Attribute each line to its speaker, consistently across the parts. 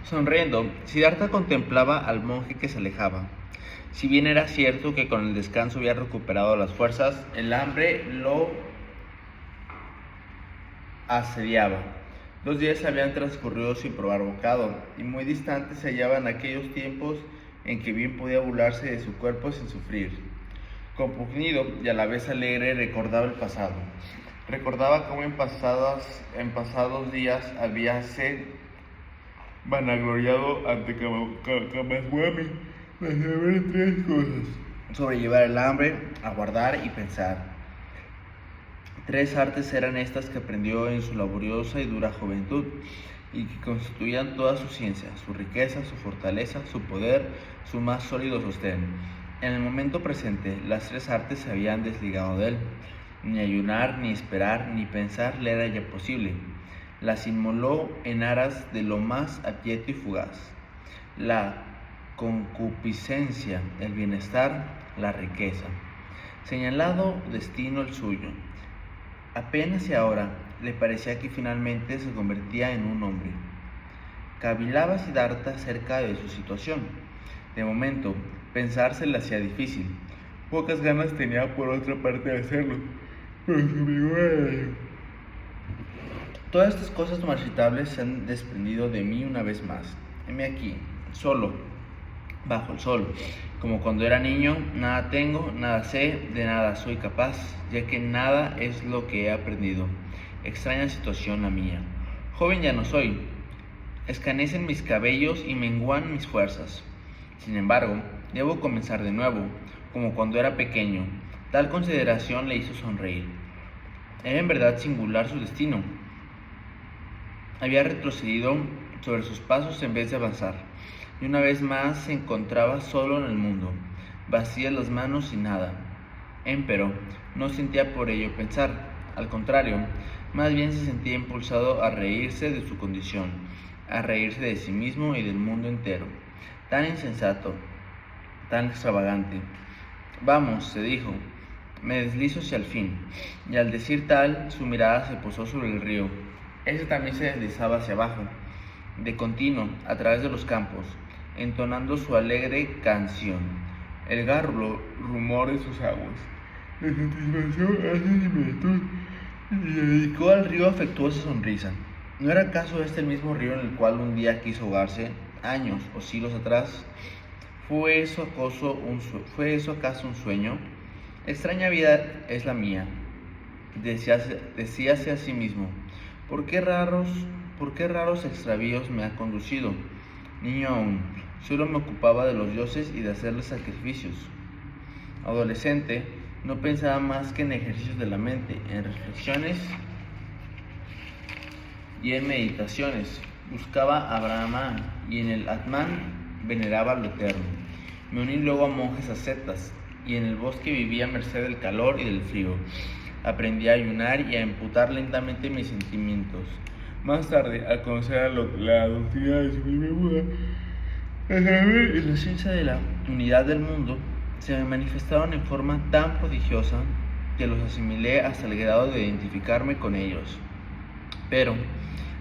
Speaker 1: Sonriendo, Siddhartha contemplaba al monje que se alejaba. Si bien era cierto que con el descanso había recuperado las fuerzas, el hambre lo asediaba. 2 días habían transcurrido sin probar bocado, y muy distantes se hallaban aquellos tiempos en que bien podía burlarse de su cuerpo sin sufrir. Compungido y a la vez alegre recordaba el pasado. Recordaba cómo en pasados días habíase vanagloriado ante Kamaswami de saber 3 cosas: sobrellevar el hambre, aguardar y pensar. 3 artes eran estas que aprendió en su laboriosa y dura juventud, y que constituían toda su ciencia, su riqueza, su fortaleza, su poder, su más sólido sostén. En el momento presente, las 3 artes se habían desligado de él. Ni ayunar, ni esperar, ni pensar le era ya posible. Las inmoló en aras de lo más aprieto y fugaz: la concupiscencia, el bienestar, la riqueza. Señalado destino el suyo. Apenas y ahora le parecía que finalmente se convertía en un hombre. Cavilaba Siddhartha acerca de su situación. De momento, pensar se le hacía difícil. Pocas ganas tenía por otra parte de hacerlo, pero su amigo era ello. Todas estas cosas marchitables se han desprendido de mí una vez más. Heme aquí, solo, bajo el sol. Como cuando era niño, nada tengo, nada sé, de nada soy capaz, ya que nada es lo que he aprendido. Extraña situación la mía. Joven ya no soy. Escanecen mis cabellos y menguan mis fuerzas. Sin embargo, debo comenzar de nuevo, como cuando era pequeño. Tal consideración le hizo sonreír. Era en verdad singular su destino. Había retrocedido sobre sus pasos en vez de avanzar, y una vez más se encontraba solo en el mundo, vacías las manos y nada. Empero no sentía por ello pensar, al contrario, más bien se sentía impulsado a reírse de su condición, a reírse de sí mismo y del mundo entero. Tan insensato, tan extravagante. Vamos, se dijo, me deslizo hacia el fin, y al decir tal, su mirada se posó sobre el río. Ese también se deslizaba hacia abajo, de continuo, a través de los campos, entonando su alegre canción, el gárrulo rumor de sus aguas. Le satisfació esa similitud y le dedicó al río afectuosa sonrisa. ¿No era acaso este el mismo río en el cual un día quiso ahogarse, años o siglos atrás? ¿Fue eso acaso un sueño? Extraña vida es la mía, decíase a sí mismo. ¿Por qué raros extravíos me ha conducido? Niño aún, solo me ocupaba de los dioses y de hacerles sacrificios. Adolescente, no pensaba más que en ejercicios de la mente, en reflexiones y en meditaciones. Buscaba a Brahman y en el Atman veneraba lo eterno. Me uní luego a monjes ascetas y en el bosque vivía a merced del calor y del frío. Aprendí a ayunar y a imputar lentamente mis sentimientos. Más tarde, al conocer la doctrina de su primer Buda, el saber y la ciencia de la unidad del mundo se me manifestaron en forma tan prodigiosa que los asimilé hasta el grado de identificarme con ellos. Pero,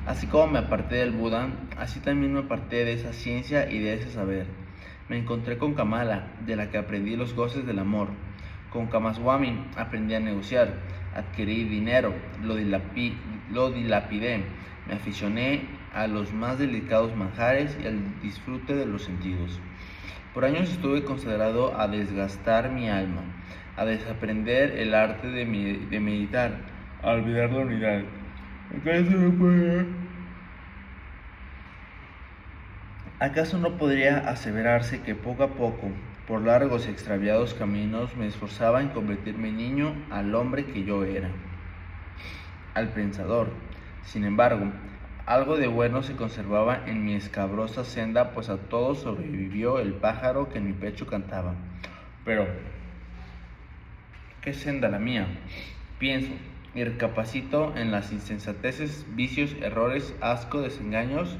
Speaker 1: así como me aparté del Buda, así también me aparté de esa ciencia y de ese saber. Me encontré con Kamala, de la que aprendí los goces del amor. Con Kamaswami aprendí a negociar, adquirí dinero, lo dilapidé, me aficioné a los más delicados manjares y al disfrute de los sentidos. Por años estuve consagrado a desgastar mi alma, a desaprender el arte de meditar, a olvidar la unidad. ¿Acaso no podría aseverarse que poco a poco, por largos y extraviados caminos, me esforzaba en convertirme en niño al hombre que yo era, al pensador? Sin embargo, algo de bueno se conservaba en mi escabrosa senda, pues a todo sobrevivió el pájaro que en mi pecho cantaba. Pero, ¿qué senda la mía? Pienso y recapacito en las insensateces, vicios, errores, asco, desengaños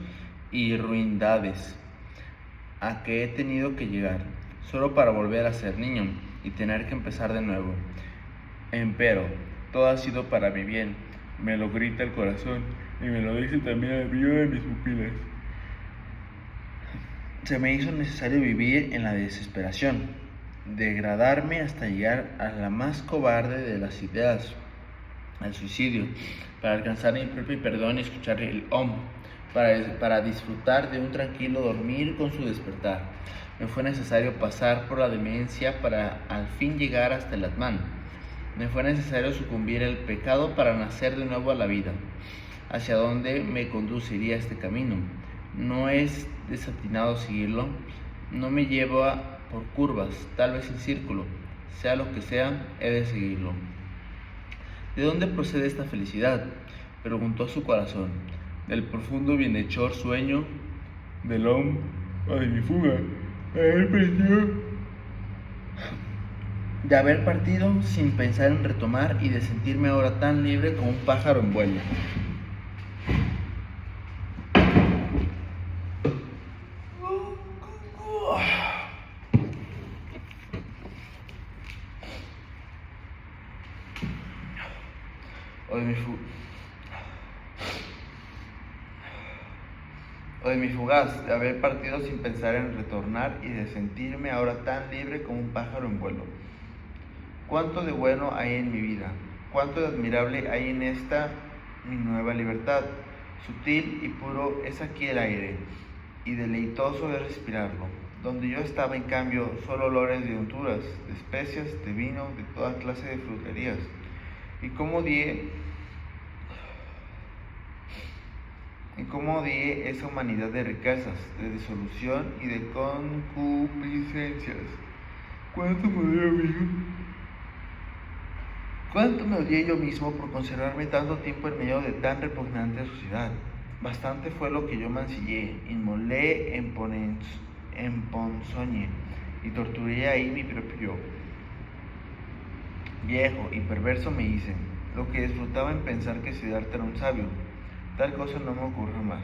Speaker 1: y ruindades a que he tenido que llegar, solo para volver a ser niño y tener que empezar de nuevo. Empero, todo ha sido para mi bien, me lo grita el corazón y me lo dice también el brillo de mis pupilas. Se me hizo necesario vivir en la desesperación, degradarme hasta llegar a la más cobarde de las ideas, al suicidio, para alcanzar mi propio perdón y escuchar el Om, para disfrutar de un tranquilo dormir con su despertar. Me fue necesario pasar por la demencia para al fin llegar hasta el Atman. Me fue necesario sucumbir al pecado para nacer de nuevo a la vida. ¿Hacia dónde me conduciría este camino? No es desatinado seguirlo, no me lleva por curvas, tal vez en círculo. Sea lo que sea, he de seguirlo. ¿De dónde procede esta felicidad?, preguntó su corazón. ¿Del profundo bienhechor sueño del Om o de mi fuga? De haber partido sin pensar en retomar y de sentirme ahora tan libre como un pájaro en vuelo. O de mi fugaz, de haber partido sin pensar en retornar y de sentirme ahora tan libre como un pájaro en vuelo. Cuánto de bueno hay en mi vida, cuánto de admirable hay en esta mi nueva libertad. Sutil y puro es aquí el aire, y deleitoso es respirarlo. Donde yo estaba, en cambio, solo olores de unturas, de especias, de vino, de toda clase de fruterías. Y cómo odié esa humanidad de riquezas, de disolución y de concupiscencias. ¿Cuánto me odié yo mismo por conservarme tanto tiempo en medio de tan repugnante sociedad? Bastante fue lo que yo mancillé, inmolé, emponzoñé y torturé ahí mi propio yo. Viejo y perverso me hice, lo que disfrutaba en pensar que Siddhartha era un sabio. Tal cosa no me ocurre más.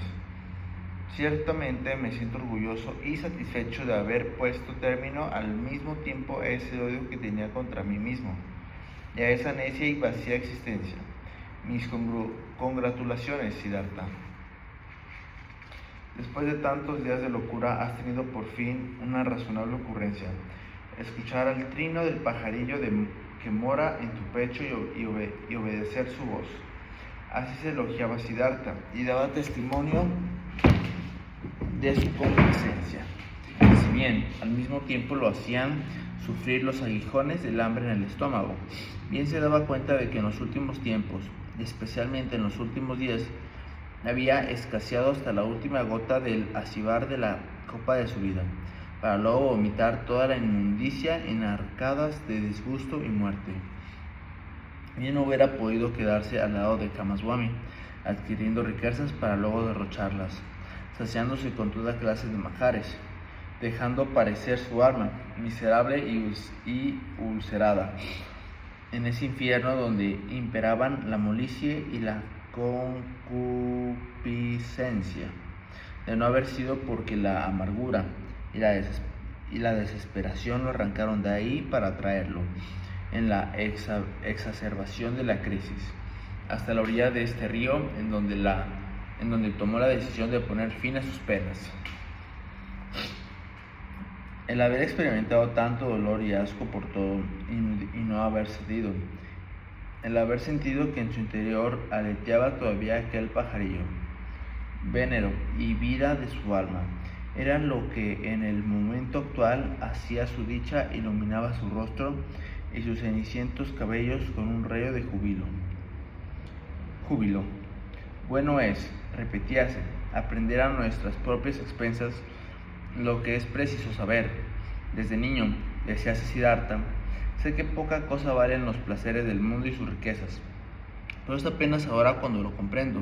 Speaker 1: Ciertamente me siento orgulloso y satisfecho de haber puesto término al mismo tiempo a ese odio que tenía contra mí mismo y a esa necia y vacía existencia. Mis congratulaciones, Siddhartha. Después de tantos días de locura, has tenido por fin una razonable ocurrencia: escuchar al trino del pajarillo que mora en tu pecho y obedecer su voz. Así se elogiaba Siddhartha y daba testimonio de su complacencia. Si bien al mismo tiempo lo hacían sufrir los aguijones del hambre en el estómago, bien se daba cuenta de que en los últimos tiempos, y especialmente en los últimos días, había escaseado hasta la última gota del acibar de la copa de su vida, para luego vomitar toda la inmundicia en arcadas de disgusto y muerte. Bien no hubiera podido quedarse al lado de Kamaswami, adquiriendo riquezas para luego derrocharlas, saciándose con toda clase de manjares, dejando parecer su alma miserable y ulcerada en ese infierno donde imperaban la molicie y la concupiscencia, de no haber sido porque la amargura y la desesperación lo arrancaron de ahí para traerlo, en la exacerbación de la crisis, hasta la orilla de este río en donde tomó la decisión de poner fin a sus penas. El haber experimentado tanto dolor y asco por todo y no haber cedido, el haber sentido que en su interior aleteaba todavía aquel pajarillo, venero y vida de su alma, era lo que en el momento actual hacía su dicha, iluminaba su rostro y sus cenicientos cabellos con un rayo de júbilo. Bueno es, repetíase, aprender a nuestras propias expensas lo que es preciso saber. Desde niño, decía Siddhartha, sé que poca cosa valen los placeres del mundo y sus riquezas, pero es apenas ahora cuando lo comprendo.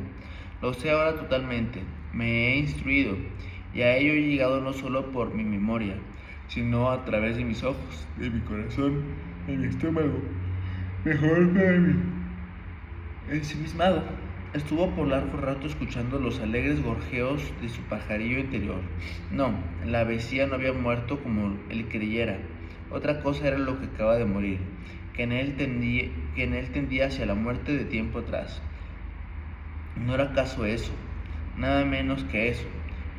Speaker 1: Lo sé ahora totalmente, me he instruido, y a ello he llegado no solo por mi memoria, sino a través de mis ojos, de mi corazón, de mi estómago, mejor para mí, ensimismado. Estuvo por largo rato escuchando los alegres gorjeos de su pajarillo interior. No, la avecía no había muerto como él creyera. Otra cosa era lo que acaba de morir, que en él tendía hacia la muerte de tiempo atrás. ¿No era acaso eso? Nada menos que eso.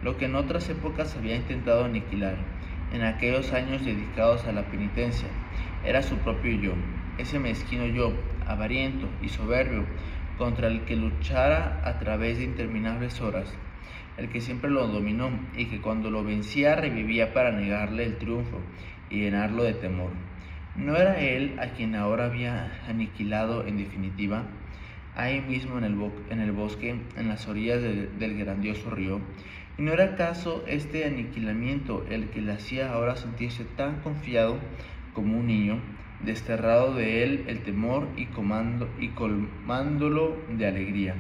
Speaker 1: lo que en otras épocas había intentado aniquilar, en aquellos años dedicados a la penitencia, era su propio yo, ese mezquino yo, avariento y soberbio, contra el que luchara a través de interminables horas, el que siempre lo dominó y que cuando lo vencía revivía para negarle el triunfo y llenarlo de temor. ¿No era él a quien ahora había aniquilado en definitiva? Ahí mismo en el bosque, en las orillas del grandioso río. ¿Y no era acaso este aniquilamiento el que le hacía ahora sentirse tan confiado como un niño, desterrado de él el temor y colmándolo de alegría?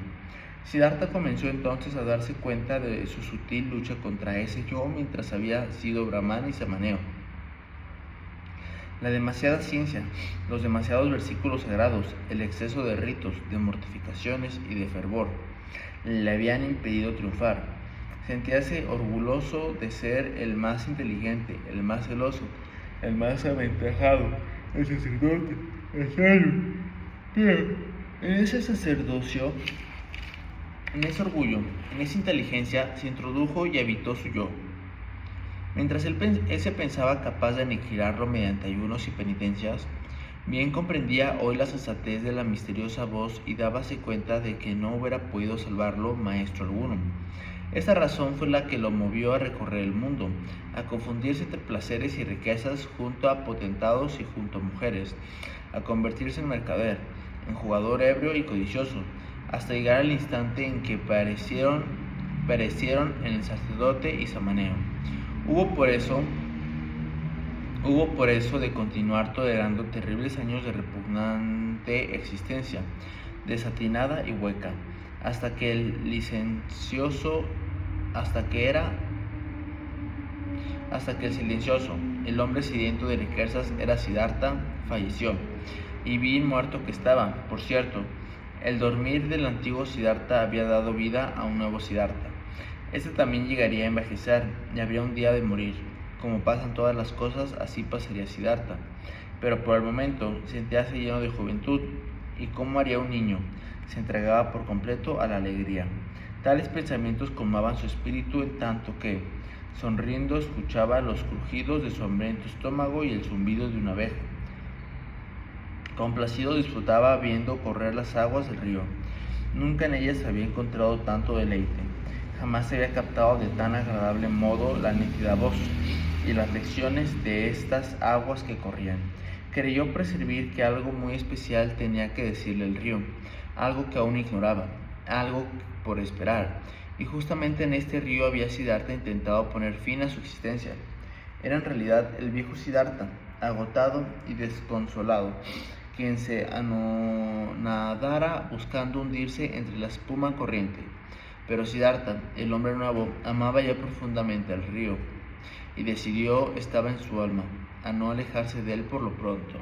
Speaker 1: Siddhartha comenzó entonces a darse cuenta de su sutil lucha contra ese yo mientras había sido Brahman y Samaneo. La demasiada ciencia, los demasiados versículos sagrados, el exceso de ritos, de mortificaciones y de fervor le habían impedido triunfar. Sentíase orgulloso de ser el más inteligente, el más celoso, el más aventajado, el sacerdote, el sabio. Pero en ese sacerdocio, en ese orgullo, en esa inteligencia, se introdujo y habitó su yo. Mientras él se pensaba capaz de aniquilarlo mediante ayunos y penitencias, bien comprendía hoy la sensatez de la misteriosa voz y dábase cuenta de que no hubiera podido salvarlo maestro alguno. Esta razón fue la que lo movió a recorrer el mundo, a confundirse entre placeres y riquezas junto a potentados y junto a mujeres, a convertirse en mercader, en jugador ebrio y codicioso, hasta llegar al instante en que perecieron en el sacerdote y Samaneo. Hubo por eso de continuar tolerando terribles años de repugnante existencia, desatinada y hueca, hasta que el silencioso, el hombre sediento de riquezas era Siddhartha, falleció, y bien muerto que estaba, por cierto. El dormir del antiguo Siddhartha había dado vida a un nuevo Siddhartha. Este también llegaría a envejecer y habría un día de morir. Como pasan todas las cosas, así pasaría Siddhartha. Pero por el momento sentíase lleno de juventud, y como haría un niño, se entregaba por completo a la alegría. Tales pensamientos colmaban su espíritu en tanto que, sonriendo, escuchaba los crujidos de su hambriento estómago y el zumbido de una abeja. Complacido disfrutaba viendo correr las aguas del río. Nunca en ellas había encontrado tanto deleite. Jamás se había captado de tan agradable modo la nítida voz y las lecciones de estas aguas que corrían. Creyó percibir que algo muy especial tenía que decirle el río, algo que aún ignoraba, algo por esperar, y justamente en este río había Siddhartha intentado poner fin a su existencia. Era en realidad el viejo Siddhartha, agotado y desconsolado, quien se anonadara buscando hundirse entre la espuma corriente. Pero Siddhartha, el hombre nuevo, amaba ya profundamente al río, y decidió, estaba en su alma, a no alejarse de él por lo pronto.